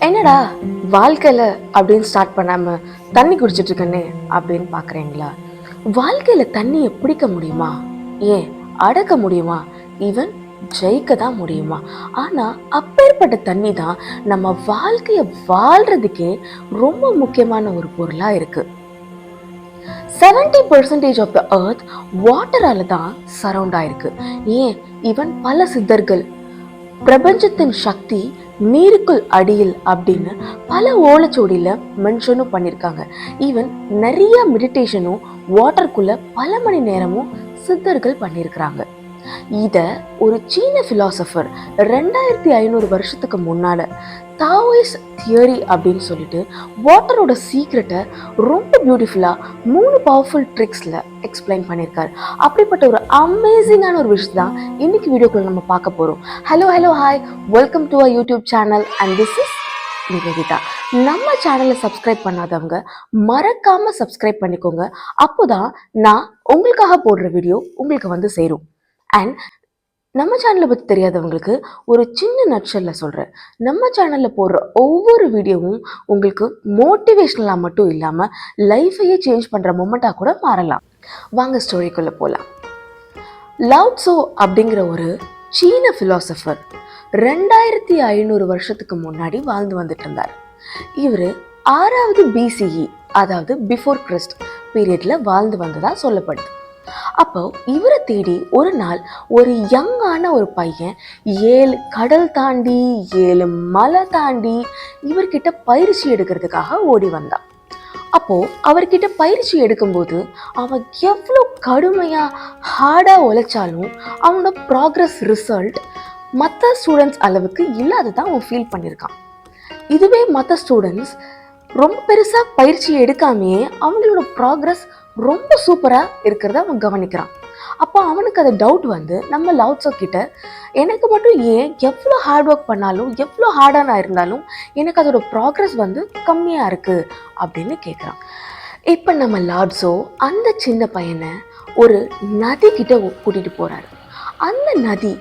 என்னடா வாழ்க்கையில அப்படின்னு ஸ்டார்ட் பண்ணாம தண்ணி குடிச்சிட்டு இருக்கனே அப்படின்னு பாக்குறீங்களா? வாழ்க்கையில தண்ணியை பிடிக்க முடியுமா? ஏன் அடக்க முடியுமா? ஈவன் ஜெயிக்க தான் முடியுமா? ஆனா அப்பேற்பட்ட தண்ணி தான் நம்ம வாழ்க்கைய வாழ்றதுக்கே ரொம்ப முக்கியமான ஒரு பொருளா இருக்கு. 70% ஆஃப் த எர்த் வாட்டரால தான் சரவுண்ட் ஆயிருக்கு. ஏன் ஈவன் பல சித்தர்கள் பிரபஞ்சத்தின் சக்தி நீருக்குள் அடியில் அப்படின்னு பல ஓலைச்சோடியில மென்ஷனும் பண்ணியிருக்காங்க. ஈவன் நிறைய மெடிடேஷனும் வாட்டருக்குள்ள பல மணி நேரமும் சித்தர்கள் பண்ணியிருக்கிறாங்க. இத ஒரு சீன பிலாசபர் 2500 வருஷத்துக்கு முன்னால தாவோயிஸ் தியரி அப்படின்னு சொல்லிட்டு வாட்டரோட சீக்ரெட்டை ரொம்ப பியூட்டிஃபுல்லா 3 பவர்ஃபுல் ட்ரிக்ஸ்ல எக்ஸ்பிளைன் பண்ணியிருக்காரு. அப்படிப்பட்ட ஒரு அமேசிங்கான ஒரு விஷயம் தான் இன்னைக்கு வீடியோக்குள்ள நம்ம பார்க்க போறோம். Hello hi, welcome to our YouTube channel and this is Niveditha. நம்ம சேனலை சப்ஸ்கிரைப் பண்ணாதவங்க மறக்காம சப்ஸ்கிரைப் பண்ணிக்கோங்க. அப்போதான் நான் உங்களுக்காக போடுற வீடியோ உங்களுக்கு வந்து சேரும். அண்ட் நம்ம சேனலை பற்றி தெரியாதவங்களுக்கு ஒரு சின்ன நட்சல்ல சொல்கிறேன். நம்ம சேனலில் போடுற ஒவ்வொரு வீடியோவும் உங்களுக்கு மோட்டிவேஷ்னலாக மட்டும் இல்லாமல் லைஃபையே சேஞ்ச் பண்ணுற மொமெண்ட்டாக கூட மாறலாம். வாங்க ஸ்டோரிக்குள்ளே போகலாம். லாவ் ட்சோ அப்படிங்கிற ஒரு சீன ஃபிலாசபர் 2500 வருஷத்துக்கு முன்னாடி வாழ்ந்து வந்துட்டு இருந்தார். இவர் 6வது BCE, அதாவது பிஃபோர் கிறிஸ்ட் பீரியட்ல வாழ்ந்து வந்ததா சொல்லப்படுது. அப்போ இவரை தேடி ஒரு நாள் ஒரு யங்கான ஒரு பையன் 7 கடல் தாண்டி 7 மலை தாண்டி இவர்கிட்ட பயிற்சி எடுக்கிறதுக்காக ஓடி வந்தான். அப்போ அவர்கிட்ட பயிற்சி எடுக்கும்போது அவன் எவ்வளோ கடுமையா ஹார்டா உழைச்சாலும் அவனோட ப்ராக்ரஸ் ரிசல்ட் மற்ற ஸ்டூடெண்ட்ஸ் அளவுக்கு இல்லாததான் அவன் ஃபீல் பண்ணியிருக்கான். இதுவே மற்ற ஸ்டூடெண்ட்ஸ் ரொம்ப பெருசா பயிற்சி எடுக்காமையே அவங்களோட ப்ராக்ரஸ் ரொம்ப சூப்பரா இருக்கிறத அவன் கவனிக்கிறான். அப்போ அவனுக்கு அது டவுட் வந்து, நம்ம லாவ் ட்சோ கிட்ட எனக்கு மட்டும் ஏன் எவ்வளோ ஹார்ட் ஒர்க் பண்ணாலும் எவ்வளோ ஹார்டாக நான் இருந்தாலும் எனக்கு அதோட ப்ராக்ரஸ் வந்து கம்மியாக இருக்கு அப்படின்னு கேட்குறான். இப்போ நம்ம லாவ் ட்சோ அந்த சின்ன பையனை ஒரு நதி கிட்ட கூட்டிட்டு போறாரு. அந்த நதி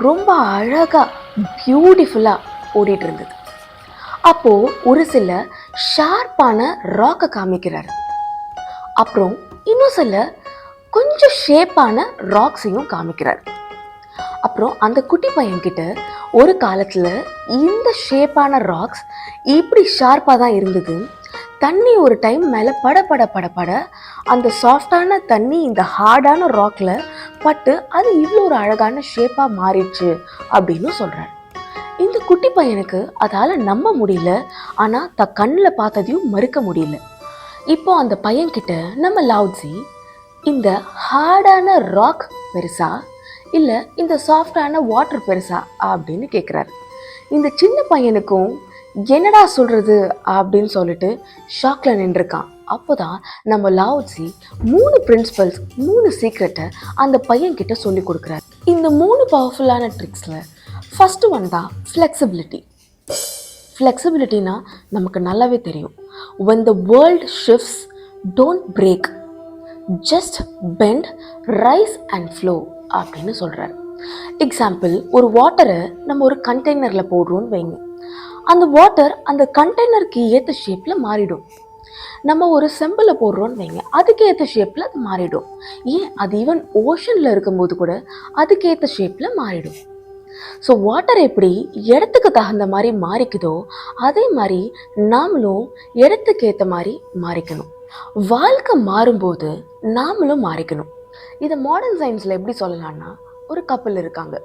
ரொம்ப அழகா பியூட்டிஃபுல்லா ஓடிட்டு இருந்தது. அப்போ ஒரு சில ஷார்ப்பான ராக்கை காமிக்கிறாரு. அப்புறம் இன்னும் சில கொஞ்சம் ஷேப்பான ராக்ஸையும் காமிக்கிறார். அப்புறம் அந்த குட்டி பையன்கிட்ட ஒரு காலத்துல இந்த ஷேப்பான ராக்ஸ் இப்படி ஷார்ப்பா தான் இருந்தது. தண்ணி ஒரு டைம் மேல பட பட பட பட அந்த சாஃப்டான தண்ணி இந்த ஹார்டான ராக்ல பட்டு அது இவ்வளோ ஒரு அழகான ஷேப்பா மாறிடுச்சு அப்படின்னு சொல்றாரு. இந்த குட்டி பையனுக்கு அதால நம்ப முடியல, ஆனா கண்ணில் பார்த்ததையும் மறுக்க முடியல. இப்போ அந்த பையன்கிட்ட நம்ம லாவ் ட்சோ இந்த ஹார்டான ராக் பெருசா இல்ல இந்த சாஃப்டான வாட்டர் பெருசா அப்படின்னு கேட்குறாரு. இந்த சின்ன பையனுக்கும் என்னடா சொல்றது அப்படின்னு சொல்லிட்டு ஷாக்ல நின்றுருக்கான். அப்போதான் நம்ம லாவ் ட்சோ 3 பிரின்சிபல்ஸ் 3 சீக்ரெட்டை அந்த பையன்கிட்ட சொல்லி கொடுக்குறாரு. இந்த 3 பவர்ஃபுல்லான ட்ரிக்ஸ்ல ஃபர்ஸ்ட் ஒன் தான் ஃப்ளெக்சிபிலிட்டி. ஃப்ளெக்சிபிலிட்டினா நமக்கு நல்லாவே தெரியும். when the world shifts, don't break, just bend, rise and flow அப்படின்னு சொல்றாரு. எக்ஸாம்பிள், ஒரு வாட்டரை நம்ம ஒரு கண்டெய்னரில் போடுறோம்னு வைங்க. அந்த வாட்டர் அந்த கண்டெய்னருக்கு ஏற்ற ஷேப்பில் மாறிடும். நம்ம ஒரு செம்பில் போடுறோம்னு வைங்க, அதுக்கு ஏற்ற ஷேப்பில் அது மாறிடும். ஏன் அது ஈவன் ஓஷனில் இருக்கும்போது கூட அதுக்கு ஏற்ற ஷேப்பில் மாறிடும். ஸோ வாட்டர் எப்படி இடத்துக்கு தகுந்த மாதிரி மாறிக்குதோ அதே மாதிரி நாமளும் இடத்துக்கு ஏற்ற மாதிரி மாறிக்கணும். வாழ்க்கை மாறும்போது நாமளும் மாறிக்கணும். இதை மாடர்ன் சயின்ஸில் எப்படி சொல்லலாம்னா, ஒரு கப்பல் இருக்காங்க.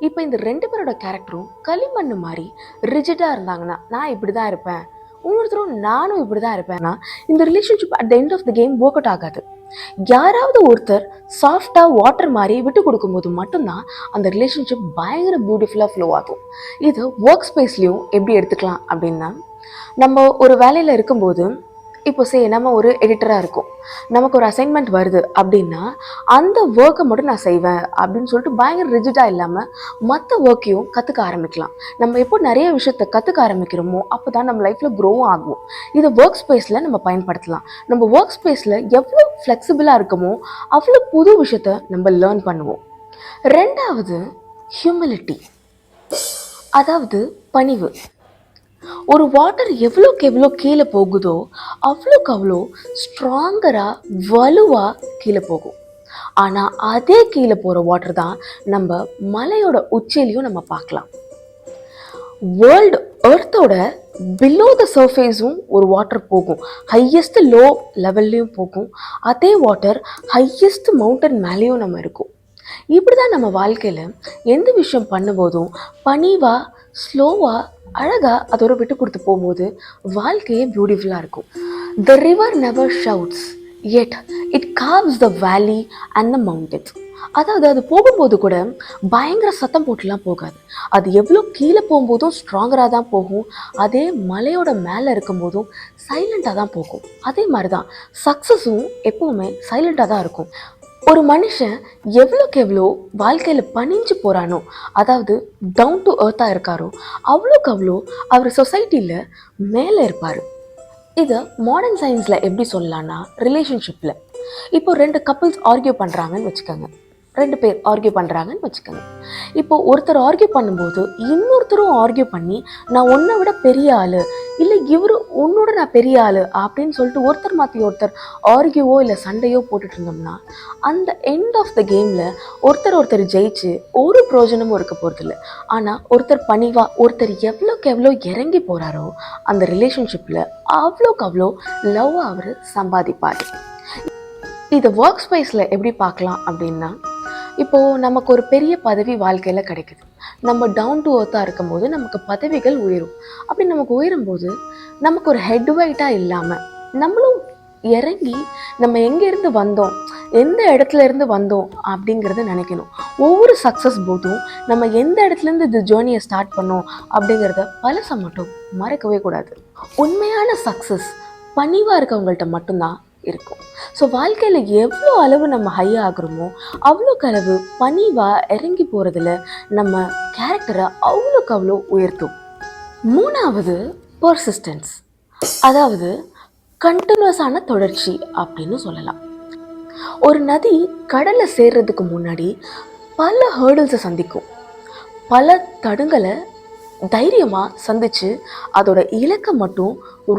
இப்போ இந்த 2 பேரோட கேரக்டரும் களிமண் மாதிரி ரிஜிடாக இருந்தாங்கன்னா, நான் இப்படி தான் இருப்பேன், இன்னொருத்தரும் நானும் இப்படி தான் இருப்பேன்னா இந்த relationship at the end of the game work out ஆகாது. யாராவது ஒருத்தர் சாஃப்டா வாட்டர் மாதிரி விட்டு கொடுக்கும்போது மட்டும்தான் அந்த ரிலேஷன்ஷிப் பயங்கர பியூட்டிஃபுல்லா ஃப்ளோ ஆகும். இது ஒர்க் ஸ்பேஸ்லயும் எப்படி எடுத்துக்கலாம் அப்படின்னா, நம்ம ஒரு வேலையில இருக்கும்போது இப்போ நம்ம ஒரு எடிட்டராக இருக்கோம், நமக்கு ஒரு அசைன்மெண்ட் வருது அப்படின்னா அந்த ஒர்க்கை மட்டும் நான் செய்வேன் அப்படின்னு சொல்லிட்டு பயங்கர ரிஜிடாக இல்லாமல் மற்ற ஒர்க்கையும் கற்றுக்க ஆரம்பிக்கலாம். நம்ம எப்போ நிறைய விஷயத்த கற்றுக்க ஆரம்பிக்கிறோமோ அப்போ தான் நம்ம லைஃப்பில் க்ரோவும் ஆகும். இதை ஒர்க் ஸ்பேஸில் நம்ம பயன்படுத்தலாம். நம்ம ஒர்க் ஸ்பேஸில் எவ்வளோ ஃப்ளெக்சிபிளாக இருக்கமோ அவ்வளோ புது விஷயத்த நம்ம லேர்ன் பண்ணுவோம். 2வது ஹியூமிலிட்டி, அதாவது பணிவு. ஒரு வாட்டர் எவ்வளோக்கு எவ்வளோ கீழே போகுதோ அவ்வளோக்கு அவ்வளோ ஸ்ட்ராங்கராக வலுவாக கீழே போகும். ஆனால் அதே கீழே போகிற வாட்டர் தான் நம்ம மலையோட உச்சியிலையும் நம்ம பார்க்கலாம். வேர்ல்டு எர்த்தோட பிலோ த சர்ஃபேஸும் ஒரு வாட்டர் போகும், ஹையஸ்ட் லோ லெவல்லையும் போகும். அதே வாட்டர் ஹையஸ்ட் மவுண்டன் மேலேயும் நம்ம இருக்கும். இப்படி தான் நம்ம வாழ்க்கையில் எந்த விஷயம் பண்ணும்போதும் பணிவாக ஸ்லோவாக அழகாக அதோட விட்டு கொடுத்து போகும்போது வாழ்க்கையே பியூட்டிஃபுல்லாக இருக்கும். The river never shouts yet it carves the valley and the mountains. அதாவது அது போகும்போது கூட பயங்கர சத்தம் போட்டுலாம் போகாது. அது எவ்வளோ கீழே போகும்போதும் ஸ்ட்ராங்கராக தான் போகும். அதே மலையோட மேலே இருக்கும்போதும் சைலண்ட்டாக தான் போகும். அதே மாதிரி தான் சக்ஸஸும் எப்போவுமே சைலண்ட்டாக தான் இருக்கும். ஒரு மனுஷன் எவ்வளோக்கு எவ்வளோ வாழ்க்கையில் பணிஞ்சு போகிறானோ, அதாவது டவுன் டு எர்த்தாக இருக்காரோ, அவ்வளோக்கு அவ்வளோ அவர் சொசைட்டியில் மேலே இருப்பார். இதை மாடர்ன் சயின்ஸில் எப்படி சொல்லலான்னா, ரிலேஷன்ஷிப்பில் இப்போ 2 கப்புள்ஸ் ஆர்கியூ பண்ணுறாங்கன்னு வச்சுக்கோங்க. 2 பேர் ஆர்கியூ பண்ணுறாங்கன்னு வச்சுக்கோங்க. இப்போது ஒருத்தர் ஆர்கியூ பண்ணும்போது இன்னொருத்தரும் ஆர்கியூ பண்ணி நான் உன்னை விட பெரிய ஆள், இல்லை இவரு உன்னோட நான் பெரிய ஆள் அப்படின்னு சொல்லிட்டு ஒருத்தர் மாற்றி ஒருத்தர் ஆர்கியூவோ இல்லை சண்டையோ போட்டுட்டு இருந்தோம்னா அந்த எண்ட் ஆஃப் த கேமில் ஒருத்தர் ஜெயிச்சு ஒரு பிரயோஜனமும் இருக்க போகிறதில்ல. ஆனால் ஒருத்தர் பணிவா ஒருத்தர் எவ்வளோக்கு எவ்வளோ இறங்கி போகிறாரோ அந்த ரிலேஷன்ஷிப்பில் அவ்வளோக்கு அவ்வளோ லவ் அவர் சம்பாதிப்பார். இதை ஒர்க் ஸ்பேஸில் எப்படி பார்க்கலாம் அப்படின்னா, இப்போது நமக்கு ஒரு பெரிய பதவி வாழ்க்கையில் கிடைக்குது. நம்ம டவுன் டு எர்த்தாக இருக்கும்போது நமக்கு பதவிகள் உயரும். அப்படி நமக்கு உயரும்போது நமக்கு ஒரு ஹெட் வெயிட்டாக இல்லாமல் நம்மளும் இறங்கி நம்ம எங்கேருந்து வந்தோம், எந்த இடத்துல இருந்து வந்தோம் அப்படிங்கிறத நினைக்கணும். ஒவ்வொரு சக்ஸஸ் போதும் நம்ம எந்த இடத்துலேருந்து இந்த ஜேர்னியை ஸ்டார்ட் பண்ணோம் அப்படிங்கிறத பழசை மட்டும் மறக்கவே கூடாது. உண்மையான சக்ஸஸ் பணிவாக இருக்கவங்கள்ட்ட மட்டும்தான் இருக்கும். ஸோ வாழ்க்கையில் எவ்வளோ அளவு நம்ம ஹை ஆகுறோமோ அவ்வளோக்கு அளவு பணிவாக இறங்கி போகிறதுல நம்ம கேரக்டரை அவ்வளோக்கு அவ்வளோ உயர்த்தும். 3வது பர்சிஸ்டன்ஸ், அதாவது கண்டினியூஸான தொடர்ச்சி அப்படின்னு சொல்லலாம். ஒரு நதி கடலில் சேர்றதுக்கு முன்னாடி பல ஹேர்டில்ஸை சந்திக்கும், பல தடுங்களை தைரியமாக சந்தித்து அதோட இலக்கை மட்டும்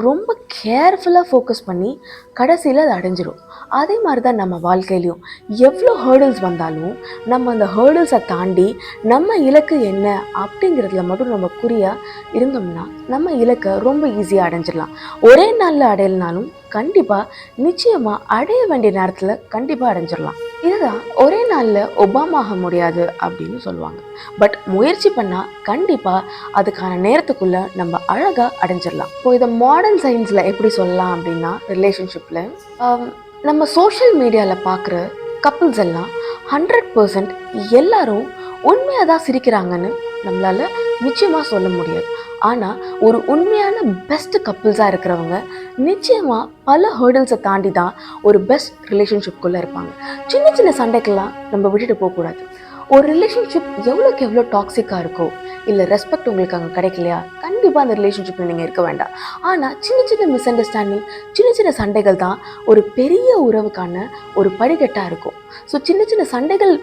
ரொம்ப கேர்ஃபுல்லாக ஃபோக்கஸ் பண்ணி கடைசியில் அதை அடைஞ்சிரும். அதே மாதிரி தான் நம்ம வாழ்க்கையிலையும் எவ்வளோ ஹேர்டில்ஸ் வந்தாலும் நம்ம அந்த ஹேர்டில்ஸை தாண்டி நம்ம இலக்கு என்ன அப்படிங்கிறதுல மட்டும் நம்ம குறியாக இருந்தோம்னா நம்ம இலக்கை ரொம்ப ஈஸியாக அடைஞ்சிடலாம். ஒரே நாளில் அடையலைனாலும் கண்டிப்பாக நிச்சயமாக அடைய வேண்டிய நேரத்தில் கண்டிப்பாக அடைஞ்சிடலாம். இதுதான் ஒரே நாளில் ஒபாமாக முடியாது அப்படின்னு சொல்லுவாங்க. பட் முயற்சி பண்ணால் கண்டிப்பாக அதுக்கான நேரத்துக்குள்ளே நம்ம அழகாக அடைஞ்சிடலாம். இப்போ இதை மாடர்ன் சயின்ஸில் எப்படி சொல்லலாம் அப்படின்னா, ரிலேஷன்ஷிப்பில் நம்ம சோஷியல் மீடியாவில் பார்க்குற கப்புள்ஸ் எல்லாம் 100% எல்லாரும் உண்மையாக தான் சிரிக்கிறாங்கன்னு நம்மளால் நிச்சயமாக சொல்ல முடியாது. ஆனால் ஒரு உண்மையான பெஸ்ட் கப்புள்ஸாக இருக்கிறவங்க நிச்சயமாக பல ஹேர்டில்ஸை தாண்டி தான் ஒரு பெஸ்ட் ரிலேஷன்ஷிப்குள்ளே இருப்பாங்க. சின்ன சின்ன சண்டைக்கெல்லாம் நம்ம விட்டுட்டு போகக்கூடாது. ஒரு ரிலேஷன்ஷிப் எவ்வளோக்கு எவ்வளோ டாக்ஸிக்காக இருக்கோ, இல்லை ரெஸ்பெக்ட் உங்களுக்கு அங்கே கிடைக்கலையா, கண்டிப்பாக அந்த ரிலேஷன்ஷிப்பில் நீங்கள் இருக்க வேண்டாம். ஆனால் சின்ன சின்ன மிஸ் அண்டர்ஸ்டாண்டிங், சின்ன சின்ன சண்டைகள் தான் ஒரு பெரிய உறவுக்கான ஒரு படிக்கட்டாக இருக்கும். ஸோ சின்ன சின்ன சண்டைகள்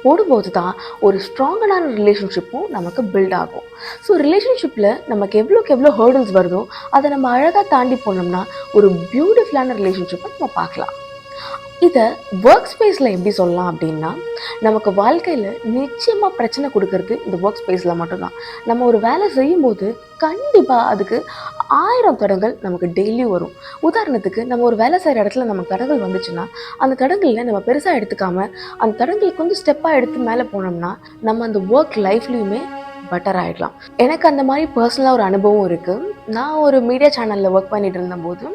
போடும்போது தான் ஒரு ஸ்ட்ராங்கான ரிலேஷன்ஷிப்பும் நமக்கு பில்ட் ஆகும். ஸோ ரிலேஷன்ஷிப்பில் நமக்கு எவ்வளோக்கு எவ்வளோ ஹேர்டில்ஸ் வருதோ அதை நம்ம அழகாக தாண்டி போனோம்னா ஒரு பியூட்டிஃபுல்லான ரிலேஷன்ஷிப்பை நம்ம பார்க்கலாம். இதை ஒர்க் ஸ்பேஸில் எப்படி சொல்லலாம் அப்படின்னா, நமக்கு வாழ்க்கையில் நிச்சயமாக பிரச்சனை கொடுக்கறது இந்த ஒர்க் ஸ்பேஸில் மட்டும்தான். நம்ம ஒரு வேலை செய்யும்போது கண்டிப்பாக அதுக்கு 1000 தடங்கள் நமக்கு டெய்லி வரும். உதாரணத்துக்கு நம்ம ஒரு வேலை செய்கிற இடத்துல நமக்கு தடங்கள் வந்துச்சுன்னா அந்த தடங்களில் நம்ம பெருசாக எடுத்துக்காமல் அந்த தடங்கள் கொஞ்சம் ஸ்டெப்பாக எடுத்து மேலே போனோம்னா நம்ம அந்த ஒர்க் லைஃப்லேயுமே பெட்டர் ஆகிடலாம். எனக்கு அந்த மாதிரி பர்சனலாக ஒரு அனுபவம் இருக்குது. நான் ஒரு மீடியா சேனலில் ஒர்க் பண்ணிகிட்டு இருந்தபோது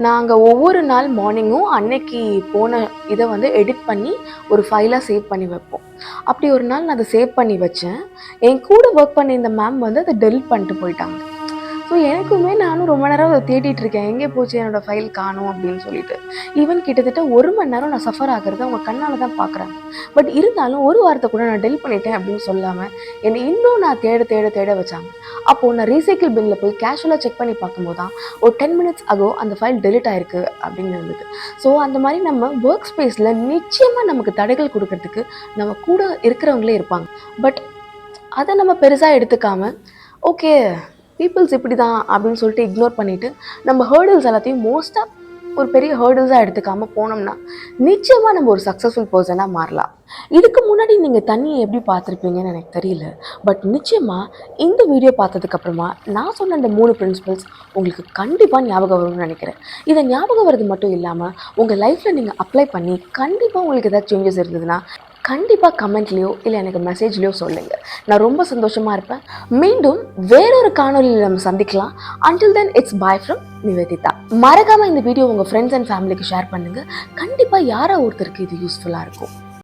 நாங்கள் ஒவ்வொரு நாள் மார்னிங்கும் அன்னைக்கு போன இதை எடிட் பண்ணி ஒரு ஃபைலாக சேவ் பண்ணி வைப்போம். அப்படி ஒரு நாள் நான் அதை சேவ் பண்ணி வச்சேன். என் கூட ஒர்க் பண்ணி இந்த மேம் அதை டெலிட் பண்ணிட்டு போயிட்டாங்க. ஸோ எனக்குமே நானும் ரொம்ப நேரம் அதை தேடிட்டு இருக்கேன், எங்கே போச்சு என்னோடய ஃபைல் காணும் அப்படின்னு சொல்லிட்டு. ஈவன் கிட்டத்தட்ட 1 மணி நேரம் நான் சஃபர் ஆகிறது அவங்க கண்ணால் தான் பார்க்குறேன். பட் இருந்தாலும் ஒரு வாரத்தை கூட நான் டெலிட் பண்ணிட்டேன் அப்படின்னு சொல்லாமல் என்னை இன்னும் நான் தேட வச்சாங்க. அப்போது நான் ரீசைக்கிள் பின்னில் போய் கேஷுவலாக செக் பண்ணி பார்க்கும்போது தான் ஒரு 10 minutes ago அந்த ஃபைல் டெலிட் ஆயிருக்கு அப்படின்னு இருந்தது. ஸோ அந்த மாதிரி நம்ம ஒர்க் ஸ்பேஸில் நிச்சயமாக நமக்கு தடைகள் கொடுக்கறதுக்கு நம்ம கூட இருக்கிறவங்களே இருப்பாங்க. பட் அதை நம்ம பெருசாக எடுத்துக்காமல் ஓகே பீப்புள்ஸ் இப்படி தான் அப்படின்னு சொல்லிட்டு இக்னோர் பண்ணிவிட்டு நம்ம ஹேர்டில்ஸ் எல்லாத்தையும் மோஸ்ட்டாக ஒரு பெரிய ஹேர்டில்ஸாக எடுத்துக்காமல் போனோம்னா நிச்சயமாக நம்ம ஒரு சக்ஸஸ்ஃபுல் பர்சனாக மாறலாம். இதுக்கு முன்னாடி நீங்கள் தண்ணியை எப்படி பார்த்துருப்பீங்கன்னு எனக்கு தெரியல. பட் நிச்சயமாக இந்த வீடியோ பார்த்ததுக்கப்புறமா நான் சொன்ன அந்த 3 பிரின்சிபல்ஸ் உங்களுக்கு கண்டிப்பாக ஞாபகம் வரும்னு நினைக்கிறேன். இதை ஞாபகம் வர்றது மட்டும் இல்லாமல் உங்கள் லைஃப்பில் நீங்கள் அப்ளை பண்ணி கண்டிப்பாக உங்களுக்கு ஏதாவது சேஞ்சஸ் இருந்ததுன்னா கண்டிப்பாக கமெண்ட்லேயோ இல்லை எனக்கு மெசேஜ்லேயோ சொல்லுங்கள். நான் ரொம்ப சந்தோஷமாக இருப்பேன். மீண்டும் வேறொரு காணொலியில் நம்ம சந்திக்கலாம். Until then, it's bye from Nivedita. மறக்காமல் இந்த வீடியோ உங்கள் ஃப்ரெண்ட்ஸ் அண்ட் ஃபேமிலிக்கு ஷேர் பண்ணுங்கள். கண்டிப்பாக யாரோ ஒருத்தருக்கு இது யூஸ்ஃபுல்லாக இருக்கும்.